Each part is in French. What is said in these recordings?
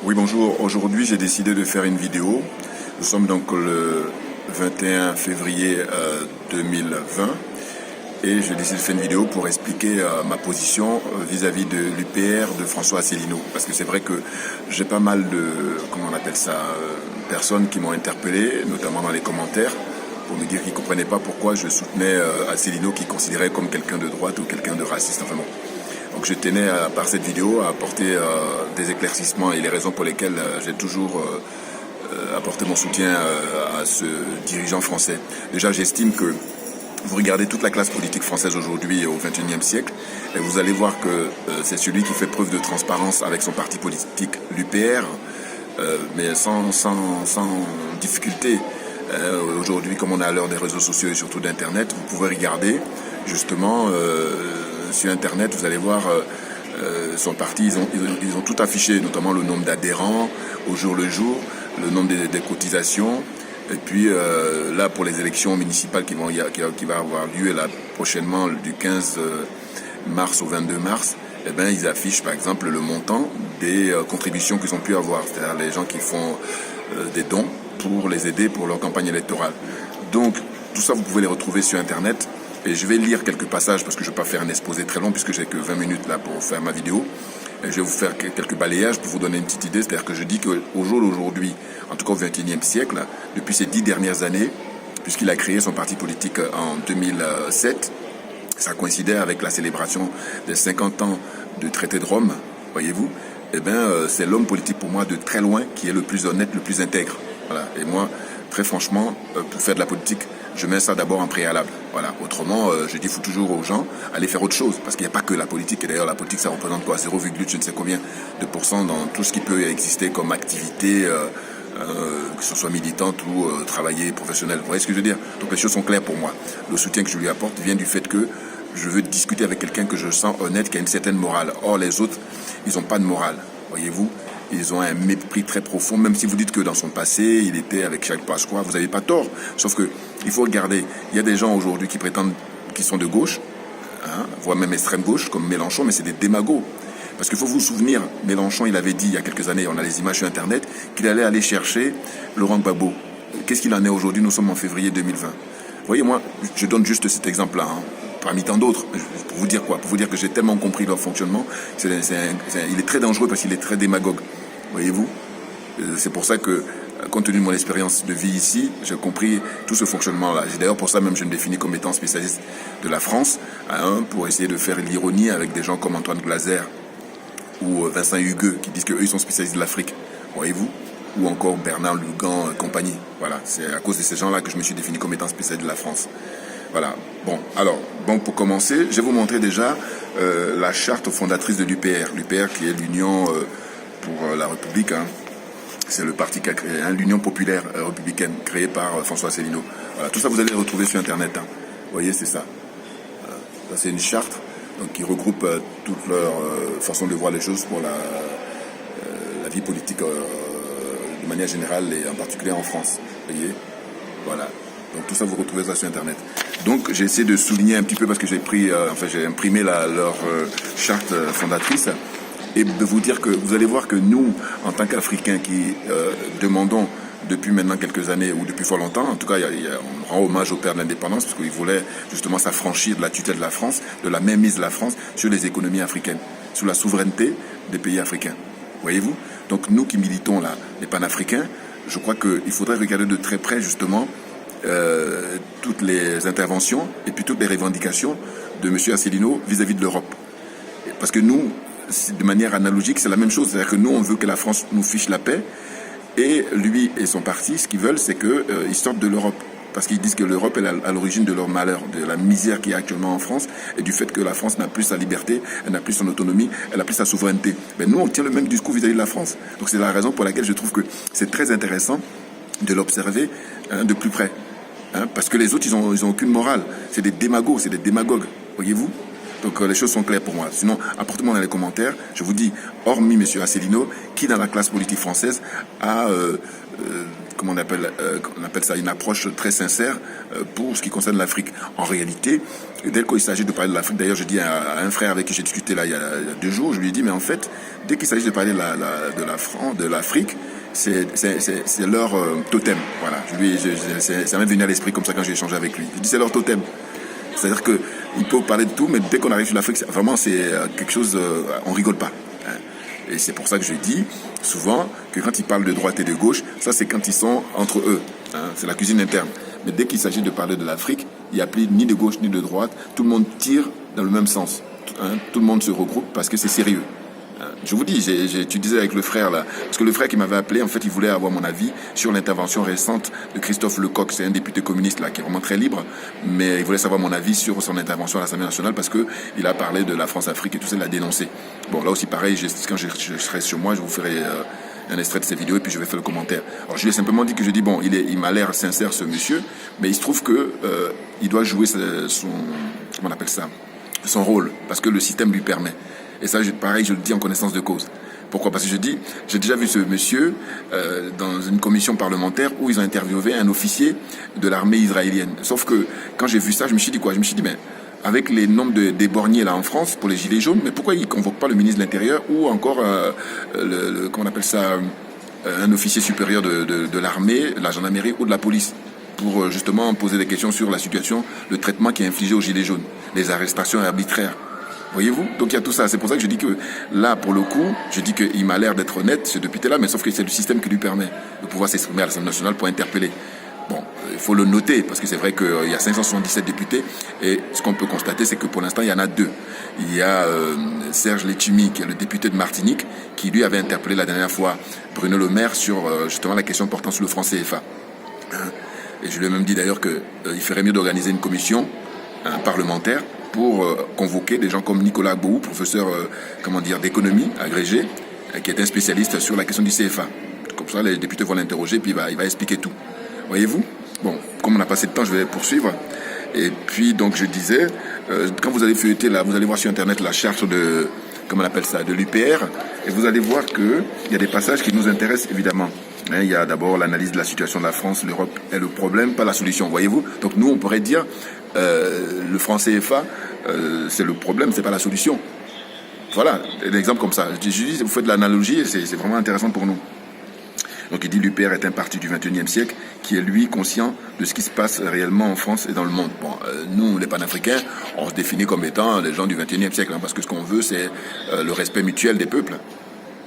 Oui, bonjour. Aujourd'hui, j'ai décidé de faire une vidéo. Nous sommes donc le 21 février 2020 et j'ai décidé de faire une vidéo pour expliquer ma position vis-à-vis de l'UPR de François Asselineau. Parce que c'est vrai que j'ai pas mal de, comment on appelle ça, personnes qui m'ont interpellé, notamment dans les commentaires, pour me dire qu'ils ne comprenaient pas pourquoi je soutenais Asselineau, qu'ils considéraient comme quelqu'un de droite ou quelqu'un de raciste. Enfin bon. Donc je tenais, par cette vidéo, à apporter des éclaircissements et les raisons pour lesquelles j'ai toujours apporté mon soutien à ce dirigeant français. Déjà, j'estime que vous regardez toute la classe politique française aujourd'hui au XXIe siècle et vous allez voir que c'est celui qui fait preuve de transparence avec son parti politique, l'UPR, mais sans difficulté. Aujourd'hui, comme on est à l'heure des réseaux sociaux et surtout d'Internet, vous pouvez regarder justement sur Internet, vous allez voir son parti, ils ont tout affiché, notamment le nombre d'adhérents au jour le jour, le nombre des cotisations. Et puis là, pour les élections municipales qui va avoir lieu là, prochainement du 15 mars au 22 mars, eh bien, ils affichent par exemple le montant des contributions qu'ils ont pu avoir, c'est-à-dire les gens qui font des dons pour les aider pour leur campagne électorale. Donc, tout ça, vous pouvez les retrouver sur Internet. Et je vais lire quelques passages parce que je ne vais pas faire un exposé très long puisque j'ai que 20 minutes là pour faire ma vidéo. Et je vais vous faire quelques balayages pour vous donner une petite idée. C'est-à-dire que je dis qu'au jour d'aujourd'hui, en tout cas au XXIe siècle, depuis ces 10 dernières années, puisqu'il a créé son parti politique en 2007, ça coïncidait avec la célébration des 50 ans du traité de Rome, voyez-vous, eh bien, c'est l'homme politique pour moi de très loin qui est le plus honnête, le plus intègre. Voilà. Et moi, très franchement, pour faire de la politique, je mets ça d'abord en préalable. Voilà. Autrement, je dis, il faut toujours aux gens aller faire autre chose. Parce qu'il n'y a pas que la politique. Et d'ailleurs, la politique, ça représente quoi 0, je ne sais combien de pourcents dans tout ce qui peut exister comme activité, que ce soit militante ou travailler professionnel. Vous voyez ce que je veux dire? Donc les choses sont claires pour moi. Le soutien que je lui apporte vient du fait que je veux discuter avec quelqu'un que je sens honnête, qui a une certaine morale. Or, les autres, ils n'ont pas de morale. Voyez-vous? Ils ont un mépris très profond, même si vous dites que dans son passé, il était avec Jacques Pasqua, vous n'avez pas tort. Sauf que il faut regarder, il y a des gens aujourd'hui qui prétendent qu'ils sont de gauche, voire même extrême gauche, comme Mélenchon, mais c'est des démagos. Parce qu'il faut vous souvenir, Mélenchon, il avait dit il y a quelques années, on a les images sur Internet, qu'il allait aller chercher Laurent Gbagbo. Qu'est-ce qu'il en est aujourd'hui? Nous sommes en février 2020. Vous voyez, moi, je donne juste cet exemple-là, parmi tant d'autres. Pour vous dire quoi? Pour vous dire que j'ai tellement compris leur fonctionnement. Il est très dangereux parce qu'il est très démagogue. Voyez-vous? C'est pour ça que, compte tenu de mon expérience de vie ici, j'ai compris tout ce fonctionnement-là. C'est d'ailleurs pour ça même que je me définis comme étant spécialiste de la France, pour essayer de faire l'ironie avec des gens comme Antoine Glaser ou Vincent Hugueux qui disent qu'eux, ils sont spécialistes de l'Afrique. Voyez-vous? Ou encore Bernard Lugan, compagnie. Voilà, c'est à cause de ces gens-là que je me suis défini comme étant spécialiste de la France. Voilà. Bon, alors, pour commencer, je vais vous montrer déjà la charte fondatrice de l'UPR. L'UPR qui est l'Union pour la République. C'est le parti qui a créé, l'Union populaire républicaine, créée par François Asselineau. Voilà, tout ça, vous allez le retrouver sur Internet. Vous voyez, c'est ça. Ça, c'est une charte donc, qui regroupe toute leur façon de voir les choses pour la vie politique de manière générale et en particulier en France. Vous voyez? Voilà. Donc tout ça, vous retrouvez ça sur Internet. Donc j'ai essayé de souligner un petit peu parce que j'ai imprimé leur charte fondatrice et de vous dire que vous allez voir que nous, en tant qu'Africains qui demandons depuis maintenant quelques années ou depuis fort longtemps, en tout cas, on rend hommage au père de l'indépendance parce qu'il voulait justement s'affranchir de la tutelle de la France, de la mainmise de la France sur les économies africaines, sur la souveraineté des pays africains. Voyez-vous? Donc nous qui militons là, les panafricains, je crois qu'il faudrait regarder de très près justement toutes les interventions et puis toutes les revendications de M. Asselineau vis-à-vis de l'Europe. Parce que nous, de manière analogique, c'est la même chose. C'est-à-dire que nous, on veut que la France nous fiche la paix et lui et son parti, ce qu'ils veulent, c'est qu'ils sortent de l'Europe. Parce qu'ils disent que l'Europe est à l'origine de leur malheur, de la misère qu'il y a actuellement en France et du fait que la France n'a plus sa liberté, elle n'a plus son autonomie, elle n'a plus sa souveraineté. Mais nous, on tient le même discours vis-à-vis de la France. Donc c'est la raison pour laquelle je trouve que c'est très intéressant de l'observer de plus près. Parce que les autres, ils ont aucune morale. C'est des démagogues, voyez-vous? Donc les choses sont claires pour moi. Sinon, apportez-moi dans les commentaires. Je vous dis, hormis M. Asselineau, qui dans la classe politique française a comment on appelle ça, une approche très sincère pour ce qui concerne l'Afrique. En réalité, dès qu'il s'agit de parler de l'Afrique, d'ailleurs je dis à un frère avec qui j'ai discuté là il y a 2 jours, je lui ai dit mais en fait, dès qu'il s'agit de parler de l'Afrique, c'est leur totem. Voilà, ça m'est venu à l'esprit comme ça quand j'ai échangé avec lui. Je dis c'est leur totem. C'est-à-dire qu'il peut parler de tout, mais dès qu'on arrive sur l'Afrique, vraiment c'est quelque chose, on rigole pas. Et c'est pour ça que je dis souvent que quand ils parlent de droite et de gauche, ça c'est quand ils sont entre eux. C'est la cuisine interne. Mais dès qu'il s'agit de parler de l'Afrique, il n'y a plus ni de gauche ni de droite. Tout le monde tire dans le même sens. Tout le monde se regroupe parce que c'est sérieux. Je vous dis, tu disais avec le frère là, parce que le frère qui m'avait appelé, en fait, il voulait avoir mon avis sur l'intervention récente de Christophe Lecoq, c'est un député communiste là qui est vraiment très libre, mais il voulait savoir mon avis sur son intervention à l'Assemblée nationale parce que il a parlé de la France-Afrique et tout ça, il l'a dénoncé. Bon, là aussi pareil, quand je serai sur moi, je vous ferai un extrait de ces vidéos et puis je vais faire le commentaire. Alors je lui ai simplement dit que je dis bon, il m'a l'air sincère ce monsieur, mais il se trouve que il doit jouer comment on appelle ça, son rôle, parce que le système lui permet. Et ça, pareil, je le dis en connaissance de cause. Pourquoi ? Parce que j'ai déjà vu ce monsieur dans une commission parlementaire où ils ont interviewé un officier de l'armée israélienne. Sauf que quand j'ai vu ça, je me suis dit quoi ? Je me suis dit, mais avec les nombres des borgniers là en France pour les gilets jaunes, mais pourquoi ils ne convoquent pas le ministre de l'Intérieur ou encore, comment on appelle ça, un officier supérieur de l'armée, de la gendarmerie ou de la police pour justement poser des questions sur la situation, le traitement qui est infligé aux gilets jaunes, les arrestations arbitraires. Voyez-vous ? Donc il y a tout ça. C'est pour ça que je dis que là, pour le coup, je dis qu'il m'a l'air d'être honnête, ce député-là, mais sauf que c'est le système qui lui permet de pouvoir s'exprimer à l'Assemblée nationale pour interpeller. Bon, il faut le noter, parce que c'est vrai qu'il y a 577 députés, et ce qu'on peut constater, c'est que pour l'instant, il y en a 2. Il y a Serge Letchimy, qui est le député de Martinique, qui lui avait interpellé la dernière fois Bruno Le Maire sur justement la question portant sur le franc CFA. Et je lui ai même dit d'ailleurs qu'il ferait mieux d'organiser une commission parlementaire pour convoquer des gens comme Nicolas Gbou, professeur d'économie agrégé, qui est un spécialiste sur la question du CFA. Comme ça, les députés vont l'interroger, puis il va expliquer tout. Voyez-vous ? Bon, comme on a passé de temps, je vais poursuivre. Et puis, donc, je disais, quand vous allez feuilleter là, vous allez voir sur Internet la charte de, comment on appelle ça, de l'UPR, et vous allez voir qu'il y a des passages qui nous intéressent évidemment. Il y a d'abord l'analyse de la situation de la France, l'Europe est le problème, pas la solution, voyez-vous ? Donc nous, on pourrait dire, le franc CFA, c'est le problème, c'est pas la solution. Voilà, un exemple comme ça. Je dis, vous faites de l'analogie, et c'est vraiment intéressant pour nous. Donc il dit l'UPR est un parti du XXIe siècle qui est lui conscient de ce qui se passe réellement en France et dans le monde. Bon, nous les panafricains, on se définit comme étant les gens du XXIe siècle, parce que ce qu'on veut c'est le respect mutuel des peuples.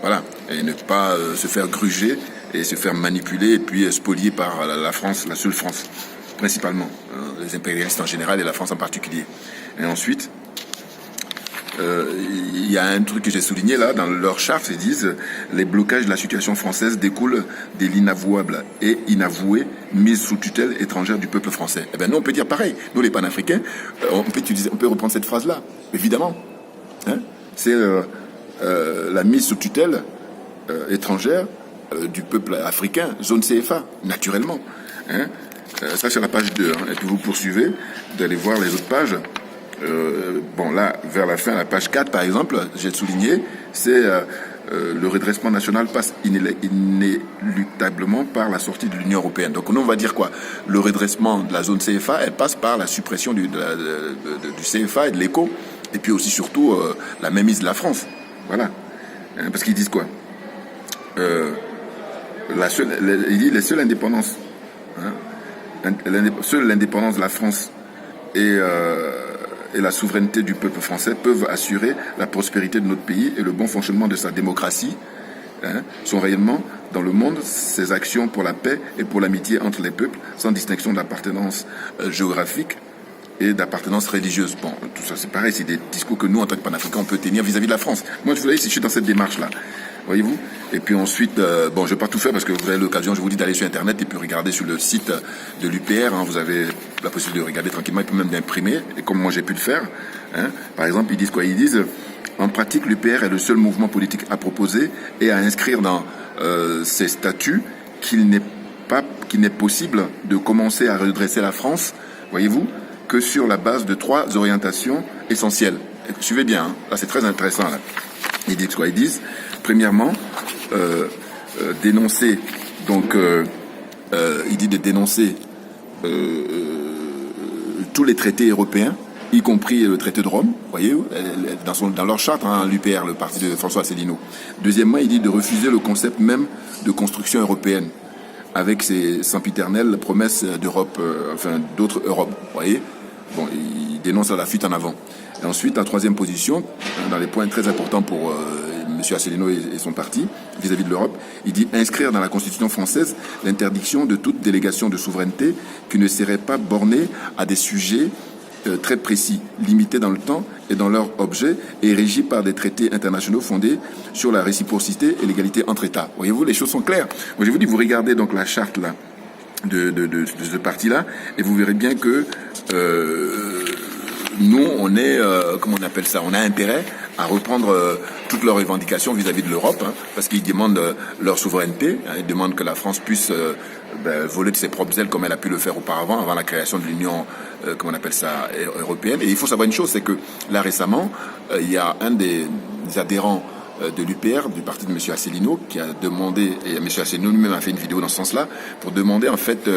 Voilà, et ne pas se faire gruger et se faire manipuler et puis spolier par la France, la seule France, principalement, les impérialistes en général et la France en particulier. Et ensuite, il y a un truc que j'ai souligné là, dans leur charte, ils disent les blocages de la situation française découlent de l'inavouable et inavouée mise sous tutelle étrangère du peuple français. Eh bien nous on peut dire pareil, nous les panafricains, on peut reprendre cette phrase-là, évidemment. C'est la mise sous tutelle étrangère du peuple africain, zone CFA, naturellement. Ça c'est la page 2, et puis vous poursuivez, d'aller voir les autres pages. Bon là, vers la fin, la page 4 par exemple, j'ai souligné, c'est le redressement national passe inéluctablement par la sortie de l'Union européenne. Donc nous on va dire quoi ? Le redressement de la zone CFA, elle passe par la suppression du CFA et de l'éco, et puis aussi surtout la mainmise de la France. Voilà. Parce qu'ils disent quoi ? Il dit les seules indépendances, seule l'indépendance de la France et la souveraineté du peuple français peuvent assurer la prospérité de notre pays et le bon fonctionnement de sa démocratie. Son rayonnement dans le monde, ses actions pour la paix et pour l'amitié entre les peuples, sans distinction d'appartenance géographique et d'appartenance religieuse. Bon, tout ça c'est pareil, c'est des discours que nous, en tant que panafricains, on peut tenir vis-à-vis de la France. Moi, je suis dans cette démarche-là. Voyez-vous ? Et puis ensuite, bon, je ne vais pas tout faire parce que vous avez l'occasion, je vous dis, d'aller sur Internet et puis regarder sur le site de l'UPR. Vous avez la possibilité de regarder tranquillement et puis même d'imprimer, et comme moi j'ai pu le faire. Par exemple, ils disent quoi ? Ils disent, en pratique, l'UPR est le seul mouvement politique à proposer et à inscrire dans ses statuts qu'il n'est possible de commencer à redresser la France, voyez-vous, que sur la base de 3 orientations essentielles. Et suivez bien, là c'est très intéressant. Là. Ils disent quoi ? Ils disent, premièrement, dénoncer donc il dit de dénoncer tous les traités européens, y compris le traité de Rome, voyez, dans leur charte, hein, l'UPR, le parti de François Asselineau. Deuxièmement, il dit de refuser le concept même de construction européenne, avec ses sempiternelles promesses d'Europe, enfin d'autres Europes, voyez. Bon, il dénonce la fuite en avant. Et ensuite, la troisième position, dans les points très importants pour M. Asselineau et son parti, vis-à-vis de l'Europe, il dit inscrire dans la Constitution française l'interdiction de toute délégation de souveraineté qui ne serait pas bornée à des sujets très précis, limités dans le temps et dans leur objet, et régis par des traités internationaux fondés sur la réciprocité et l'égalité entre États. Voyez-vous, les choses sont claires. Moi, je vous dis, vous regardez donc la charte là de ce parti-là, et vous verrez bien que nous, on est, comment on appelle ça, on a intérêt à reprendre toutes leurs revendications vis-à-vis de l'Europe, hein, parce qu'ils demandent leur souveraineté, hein, ils demandent que la France puisse voler de ses propres ailes comme elle a pu le faire auparavant, avant la création de l'Union, comment on appelle ça, européenne. Et il faut savoir une chose, c'est que là récemment, il y a un des adhérents de l'UPR, du parti de M. Asselineau, qui a demandé, et M. Asselineau lui-même a fait une vidéo dans ce sens-là, pour demander en fait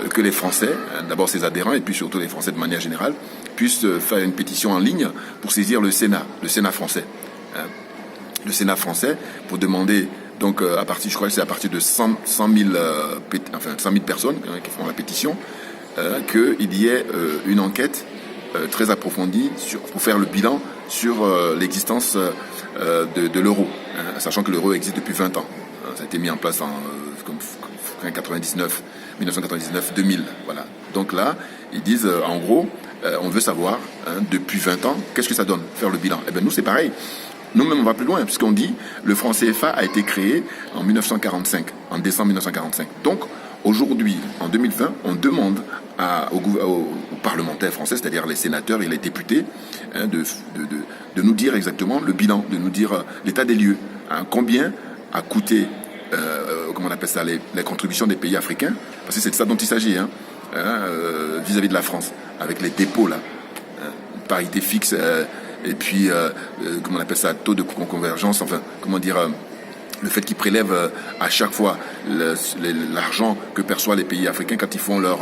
que les Français, d'abord ses adhérents, et puis surtout les Français de manière générale, puissent faire une pétition en ligne pour saisir le Sénat français. Le Sénat français, pour demander, donc à partir, je crois que c'est à partir de 100 000 personnes qui font la pétition, qu'il y ait une enquête très approfondie pour faire le bilan sur l'existence de l'euro, hein, sachant que l'euro existe depuis 20 ans. Ça a été mis en place en 1999-2000. Voilà. Donc là, ils disent, en gros, on veut savoir, hein, depuis 20 ans, qu'est-ce que ça donne, faire le bilan. Eh bien, nous, c'est pareil. Nous-mêmes, on va plus loin, puisqu'on dit le franc CFA a été créé en 1945, en décembre 1945. Donc, aujourd'hui, en 2020, on demande aux parlementaires français, c'est-à-dire les sénateurs et les députés, hein, de nous dire exactement le bilan, de nous dire l'état des lieux. Hein, combien a coûté, comment on appelle ça, les contributions des pays africains, parce que c'est de ça dont il s'agit, hein, vis-à-vis de la France, avec les dépôts là, hein, parité fixe, et puis, comment on appelle ça, taux de convergence, enfin, comment dire, le fait qu'ils prélèvent à chaque fois l'argent que perçoivent les pays africains quand ils font leur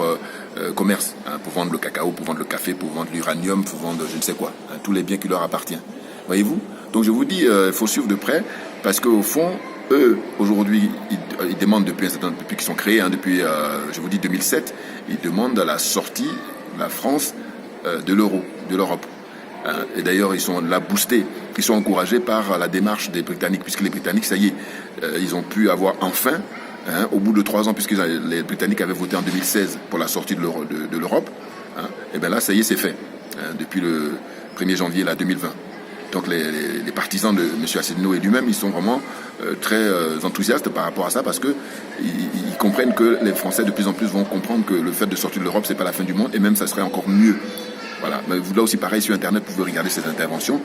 commerce, hein, pour vendre le cacao, pour vendre le café, pour vendre l'uranium, pour vendre je ne sais quoi, hein, tous les biens qui leur appartiennent. Voyez-vous? Donc je vous dis, il faut suivre de près, parce qu'au fond, eux, aujourd'hui, ils demandent depuis qu'ils sont créés, hein, depuis, je vous dis, 2007, ils demandent la sortie de la France de l'euro, de l'Europe. Et d'ailleurs, ils sont là boostés, ils sont encouragés par la démarche des Britanniques, puisque les Britanniques, ça y est, ils ont pu avoir enfin, hein, au bout de 3 ans, puisque les Britanniques avaient voté en 2016 pour la sortie de l'Europe, hein, et bien là, ça y est, c'est fait, hein, depuis le 1er janvier là, 2020. Donc les partisans de M. Asselineau et lui-même, ils sont vraiment très enthousiastes par rapport à ça, parce que ils comprennent que les Français de plus en plus vont comprendre que le fait de sortir de l'Europe, c'est pas la fin du monde, et même ça serait encore mieux. Voilà. Mais vous, là aussi, pareil, sur Internet, vous pouvez regarder ses interventions.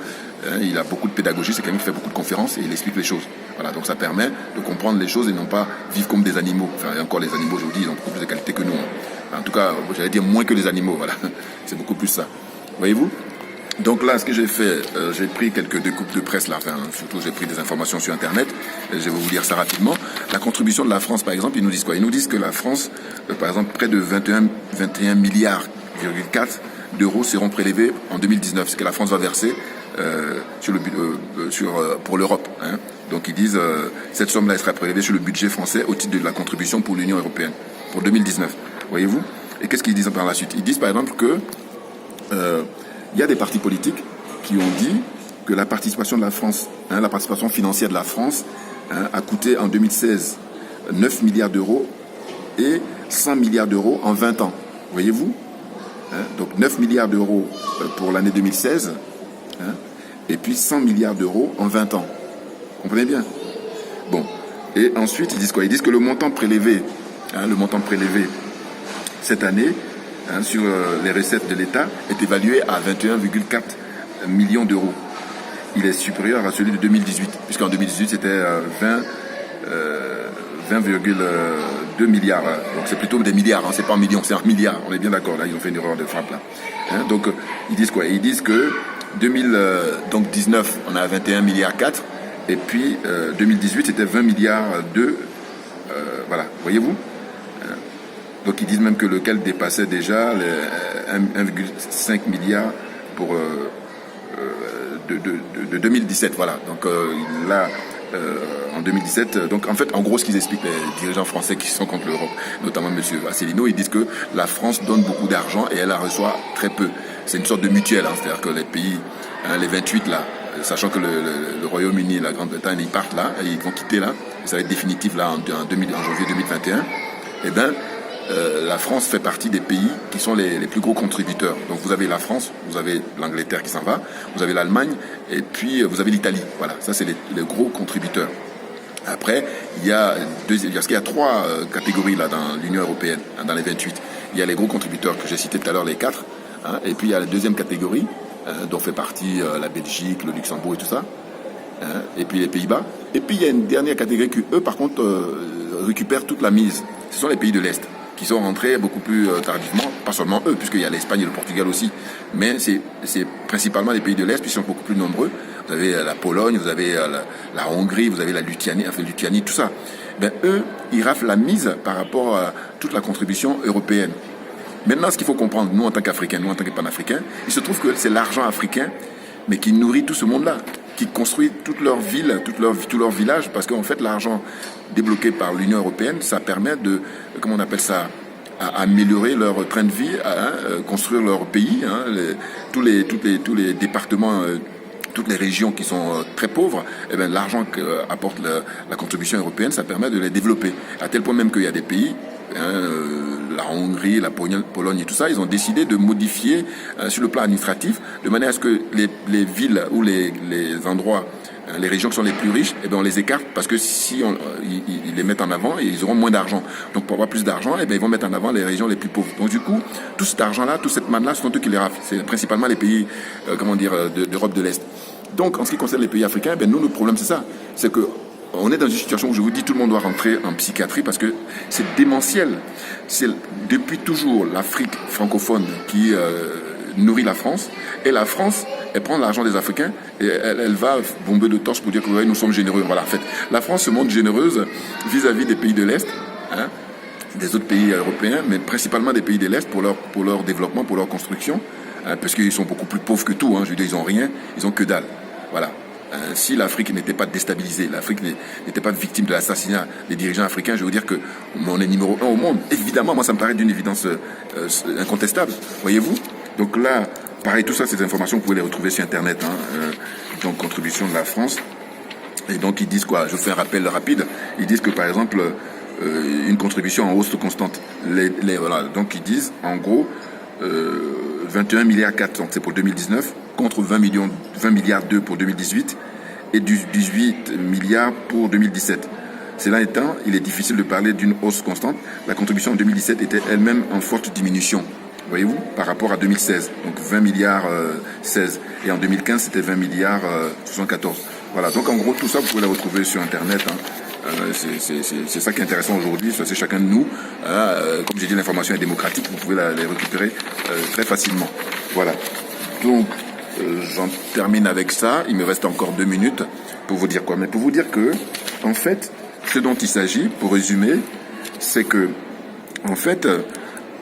Il a beaucoup de pédagogie, c'est quelqu'un qui fait beaucoup de conférences et il explique les choses. Voilà. Donc ça permet de comprendre les choses et non pas vivre comme des animaux. Enfin, et encore les animaux, je vous dis, ils ont beaucoup plus de qualité que nous. Hein. En tout cas, j'allais dire moins que les animaux. Voilà. C'est beaucoup plus ça. Voyez-vous? Donc là, ce que j'ai fait, j'ai pris quelques découpes de presse là, enfin, surtout j'ai pris des informations sur Internet, je vais vous lire ça rapidement. La contribution de la France, par exemple, ils nous disent quoi? Ils nous disent que la France, par exemple, près de 21 milliards, d'euros seront prélevés en 2019, ce que la France va verser pour l'Europe. Hein. Donc ils disent cette somme-là sera prélevée sur le budget français au titre de la contribution pour l'Union européenne pour 2019. Voyez-vous? Et qu'est-ce qu'ils disent par la suite? Ils disent par exemple que il y a des partis politiques qui ont dit que la participation de la France, hein, la participation financière de la France, hein, a coûté en 2016 9 milliards d'euros et 100 milliards d'euros en 20 ans. Voyez-vous? Hein, donc 9 milliards d'euros pour l'année 2016, hein, et puis 100 milliards d'euros en 20 ans. Vous comprenez bien? Bon. Et ensuite, ils disent quoi? Ils disent que le montant prélevé cette année, hein, sur les recettes de l'État est évalué à 21,4 millions d'euros. Il est supérieur à celui de 2018, puisqu'en 2018, c'était 20,2 milliards. Donc c'est plutôt des milliards, hein, c'est pas un million, c'est un milliard. On est bien d'accord, là, ils ont fait une erreur de frappe, là. Hein, donc, ils disent quoi? Ils disent que 2019, on a 21 milliards 4, et puis 2018, c'était 20 milliards 2. Voilà, voyez-vous? Donc ils disent même que lequel dépassait déjà les 1,5 milliard pour de 2017. Voilà. Donc là, en 2017, donc en fait, en gros, ce qu'ils expliquent, les dirigeants français qui sont contre l'Europe, notamment M. Asselineau, ils disent que la France donne beaucoup d'argent et elle la reçoit très peu. C'est une sorte de mutuelle, hein, c'est-à-dire que les pays, hein, les 28 là, sachant que le Royaume-Uni, la Grande-Bretagne, ils partent là, et ils vont quitter là, et ça va être définitif là en janvier 2021, et bien la France fait partie des pays qui sont les plus gros contributeurs. Donc vous avez la France, vous avez l'Angleterre qui s'en va, vous avez l'Allemagne, et puis vous avez l'Italie. Voilà, ça c'est les gros contributeurs. Après, il y a trois catégories là dans l'Union européenne, hein, dans les 28. Il y a les gros contributeurs que j'ai cités tout à l'heure, les 4, hein, et puis il y a la deuxième catégorie, dont fait partie la Belgique, le Luxembourg et tout ça, hein, et puis les Pays-Bas. Et puis il y a une dernière catégorie qui, eux, par contre, récupèrent toute la mise. Ce sont les pays de l'Est, qui sont rentrés beaucoup plus tardivement, pas seulement eux, puisqu'il y a l'Espagne et le Portugal aussi, mais c'est principalement les pays de l'Est, puisqu'ils sont beaucoup plus nombreux. Vous avez la Pologne, vous avez la Hongrie, vous avez la Lituanie, tout ça. Ben, eux, ils raflent la mise par rapport à toute la contribution européenne. Maintenant, ce qu'il faut comprendre, nous en tant qu'Africains, nous en tant que panafricains, il se trouve que c'est l'argent africain, mais qui nourrit tout ce monde-là, qui construit toutes leurs villes, tous leurs villages, parce qu'en fait, l'argent débloqué par l'Union européenne, ça permet de, comment on appelle ça, à améliorer leur train de vie, à construire leur pays, hein, tous les départements, toutes les régions qui sont très pauvres, eh bien, l'argent qu'apporte la contribution européenne, ça permet de les développer. À tel point même qu'il y a des pays, la Hongrie, la Pologne et tout ça, ils ont décidé de modifier sur le plan administratif, de manière à ce que les villes ou les endroits, les régions qui sont les plus riches, eh bien, on les écarte parce que si ils les mettent en avant, ils auront moins d'argent. Donc pour avoir plus d'argent, eh bien, ils vont mettre en avant les régions les plus pauvres. Donc du coup, tout cet argent-là, toute cette manne-là, ce sont eux qui les raflent. C'est principalement les pays, d'Europe de l'Est. Donc en ce qui concerne les pays africains, eh bien, nous, notre problème c'est ça. C'est que on est dans une situation où je vous dis tout le monde doit rentrer en psychiatrie parce que c'est démentiel. C'est depuis toujours l'Afrique francophone qui nourrit la France, et la France, elle prend l'argent des Africains et elle va bomber de torche pour dire que ouais, nous sommes généreux. Voilà, en fait, la France se montre généreuse vis-à-vis des pays de l'Est, hein, des autres pays européens, mais principalement des pays de l'Est pour leur développement, pour leur construction, hein, parce qu'ils sont beaucoup plus pauvres que tout. Hein, je veux dire, ils n'ont rien, ils ont que dalle. Voilà. Si l'Afrique n'était pas déstabilisée, l'Afrique n'était pas victime de l'assassinat des dirigeants africains, je veux vous dire qu'on est numéro 1 au monde. Évidemment, moi, ça me paraît d'une évidence incontestable. Voyez-vous? Donc là, pareil, tout ça, ces informations, vous pouvez les retrouver sur Internet. Hein, donc, contribution de la France. Et donc, ils disent quoi? Je vous fais un rappel rapide. Ils disent que, par exemple, une contribution en hausse constante. Voilà. Donc, ils disent, en gros, 21 milliards 4, c'est pour 2019, contre 20 milliards 2 pour 2018 et 18 milliards pour 2017. Cela étant, il est difficile de parler d'une hausse constante. La contribution en 2017 était elle-même en forte diminution, voyez-vous, par rapport à 2016. Donc 20 milliards 16. Et en 2015, c'était 20 milliards 74. Voilà, donc en gros, tout ça, vous pouvez le retrouver sur Internet. Hein. C'est ça qui est intéressant aujourd'hui, c'est chacun de nous. Comme j'ai dit, l'information est démocratique, vous pouvez les récupérer très facilement. Voilà. Donc, j'en termine avec ça. Il me reste encore 2 minutes pour vous dire quoi. Mais pour vous dire que, en fait, ce dont il s'agit, pour résumer, c'est que, en fait,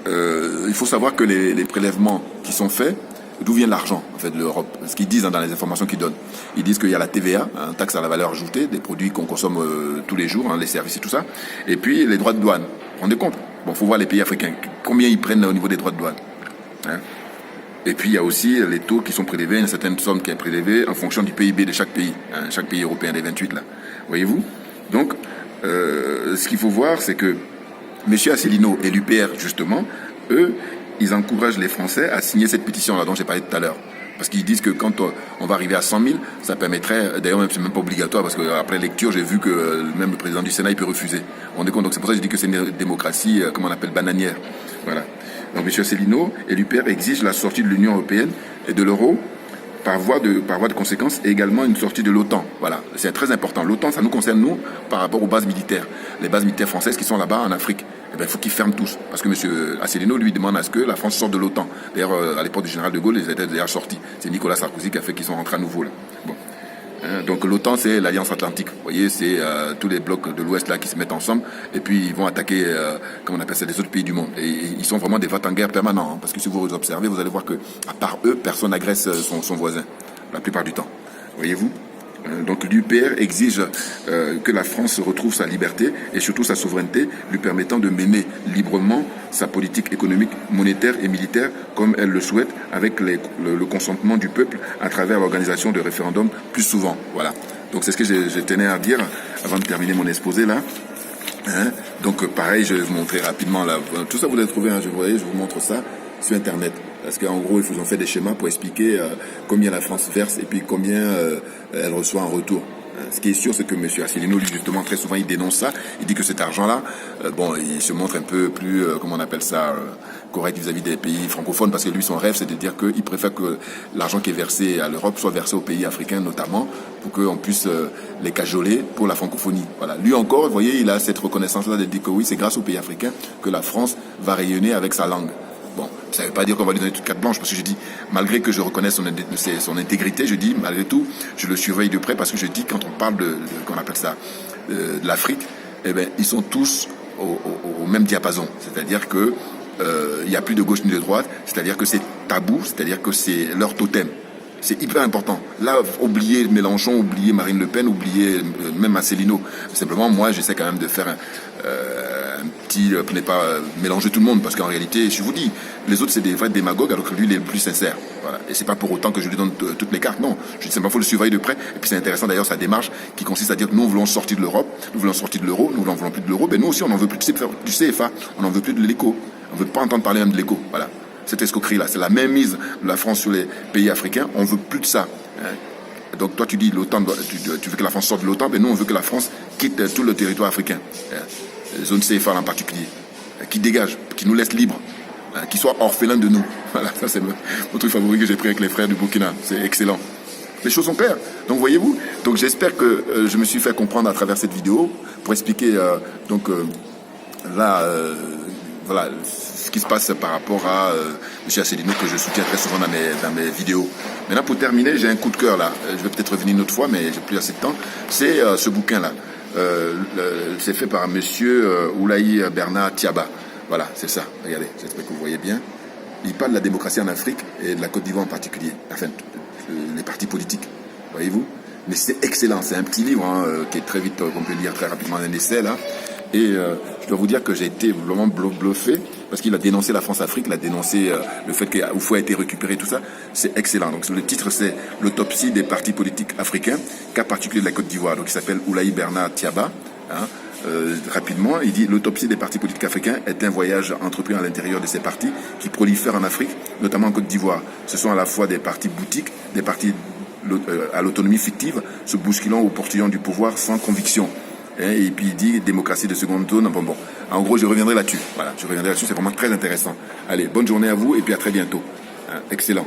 il faut savoir que les prélèvements qui sont faits, d'où vient l'argent, en fait, de l'Europe? Ce qu'ils disent dans les informations qu'ils donnent. Ils disent qu'il y a la TVA, hein, taxe à la valeur ajoutée, des produits qu'on consomme tous les jours, hein, les services et tout ça. Et puis, les droits de douane. Vous vous rendez compte? Bon, faut voir les pays africains. Combien ils prennent au niveau des droits de douane, hein? Et puis, il y a aussi les taux qui sont prélevés, une certaine somme qui est prélevée en fonction du PIB de chaque pays, hein, chaque pays européen des 28, là. Voyez-vous? Donc, ce qu'il faut voir, c'est que M. Asselineau et l'UPR, justement, eux, ils encouragent les Français à signer cette pétition-là dont j'ai parlé tout à l'heure. Parce qu'ils disent que quand on va arriver à 100 000, ça permettrait, d'ailleurs même c'est même pas obligatoire, parce qu'après lecture, j'ai vu que même le président du Sénat, il peut refuser. On est compte, donc c'est pour ça que je dis que c'est une démocratie, comme on appelle, bananière. Voilà. Donc M. Asselineau et l'UPR exigent la sortie de l'Union européenne et de l'euro par voie de conséquence, et également une sortie de l'OTAN. Voilà, c'est très important. L'OTAN, ça nous concerne, nous, par rapport aux bases militaires. Les bases militaires françaises qui sont là-bas en Afrique. Eh bien, il faut qu'ils ferment tous. Parce que M. Asselineau, lui, demande à ce que la France sorte de l'OTAN. D'ailleurs, à l'époque du général de Gaulle, ils étaient déjà sortis. C'est Nicolas Sarkozy qui a fait qu'ils sont rentrés à nouveau, là. Bon. Donc l'OTAN, c'est l'Alliance Atlantique. Vous voyez, c'est tous les blocs de l'Ouest là qui se mettent ensemble et puis ils vont attaquer, comment on appelle ça, les autres pays du monde. Et ils sont vraiment des vats en guerre permanents, parce que si vous observez, vous allez voir que à part eux, personne n'agresse son voisin, la plupart du temps. Voyez-vous? Donc l'UPR exige que la France retrouve sa liberté et surtout sa souveraineté, lui permettant de mener librement sa politique économique, monétaire et militaire comme elle le souhaite, avec le consentement du peuple à travers l'organisation de référendums plus souvent. Voilà. Donc c'est ce que je tenais à dire avant de terminer mon exposé là. Donc pareil, je vais vous montrer rapidement là. Tout ça vous allez trouver, je vous montre ça sur Internet. Parce qu'en gros, ils ont fait des schémas pour expliquer combien la France verse et puis combien elle reçoit en retour. Ce qui est sûr, c'est que M. Asselineau, lui, justement, très souvent, il dénonce ça. Il dit que cet argent-là, il se montre un peu plus, comment on appelle ça, correct vis-à-vis des pays francophones, parce que lui, son rêve, c'est de dire qu'il préfère que l'argent qui est versé à l'Europe soit versé aux pays africains, notamment, pour qu'on puisse les cajoler pour la francophonie. Voilà. Lui encore, vous voyez, il a cette reconnaissance-là de dire que oui, c'est grâce aux pays africains que la France va rayonner avec sa langue. Bon, ça ne veut pas dire qu'on va lui donner toute carte blanche, parce que je dis, malgré que je reconnais son intégrité, je dis, malgré tout, je le surveille de près, parce que je dis, quand on parle qu'on appelle ça, de l'Afrique, eh ben, ils sont tous au même diapason. C'est-à-dire que il n'y a plus de gauche ni de droite, c'est-à-dire que c'est tabou, c'est-à-dire que c'est leur totem. C'est hyper important. Là, oublier Mélenchon, oublier Marine Le Pen, oublier même Asselineau. Simplement, moi, j'essaie quand même de faire un petit, pour ne pas mélanger tout le monde, parce qu'en réalité, je vous dis, les autres, c'est des vrais démagogues, alors que lui, il est le plus sincère. Voilà. Et c'est pas pour autant que je lui donne toutes les cartes, non. Je dis simplement, il faut le surveiller de près. Et puis c'est intéressant d'ailleurs sa démarche qui consiste à dire que nous, voulons sortir de l'Europe, nous voulons sortir de l'euro, nous n'en voulons plus de l'euro, mais nous aussi, on n'en veut plus du CFA, on n'en veut plus de l'éco. On ne veut pas entendre parler même de l'éco. Voilà. Cette escroquerie-là, c'est la même mise de la France sur les pays africains. On ne veut plus de ça. Donc toi, tu dis l'OTAN, tu veux que la France sorte de l'OTAN, mais nous, on veut que la France quitte tout le territoire africain. Zone CFA en particulier. Qui dégage, qui nous laisse libres, qui soit orphelin de nous. Voilà, ça c'est mon truc favori que j'ai pris avec les frères du Burkina. C'est excellent. Les choses sont claires. Donc voyez-vous, donc j'espère que je me suis fait comprendre à travers cette vidéo pour expliquer voilà ce qui se passe par rapport à M. Asselineau, que je soutiens très souvent dans mes vidéos. Maintenant, pour terminer, j'ai un coup de cœur là. Je vais peut-être revenir une autre fois, mais j'ai plus assez de temps. C'est ce bouquin-là. C'est fait par M. Oulaye Bernard Tiaba. Voilà, c'est ça. Regardez, j'espère que vous voyez bien. Il parle de la démocratie en Afrique et de la Côte d'Ivoire en particulier. Enfin, les partis politiques. Voyez-vous? Mais c'est excellent. C'est un petit livre qui est très vite, qu'on peut lire très rapidement, un essai là. Et je dois vous dire que j'ai été vraiment bluffé parce qu'il a dénoncé la France-Afrique, il a dénoncé le fait qu'Oufou a été récupéré, tout ça. C'est excellent. Donc le titre, c'est l'autopsie des partis politiques africains, cas particulier de la Côte d'Ivoire. Donc il s'appelle Oulaye Bernard Tiaba. Rapidement, il dit l'autopsie des partis politiques africains est un voyage entrepris à l'intérieur de ces partis qui prolifèrent en Afrique, notamment en Côte d'Ivoire. Ce sont à la fois des partis boutiques, des partis à l'autonomie fictive, se bousculant au portillon du pouvoir sans conviction. Et puis il dit démocratie de seconde zone. Bon. En gros, je reviendrai là-dessus. Voilà, je reviendrai là-dessus. C'est vraiment très intéressant. Allez, bonne journée à vous et puis à très bientôt. Excellent.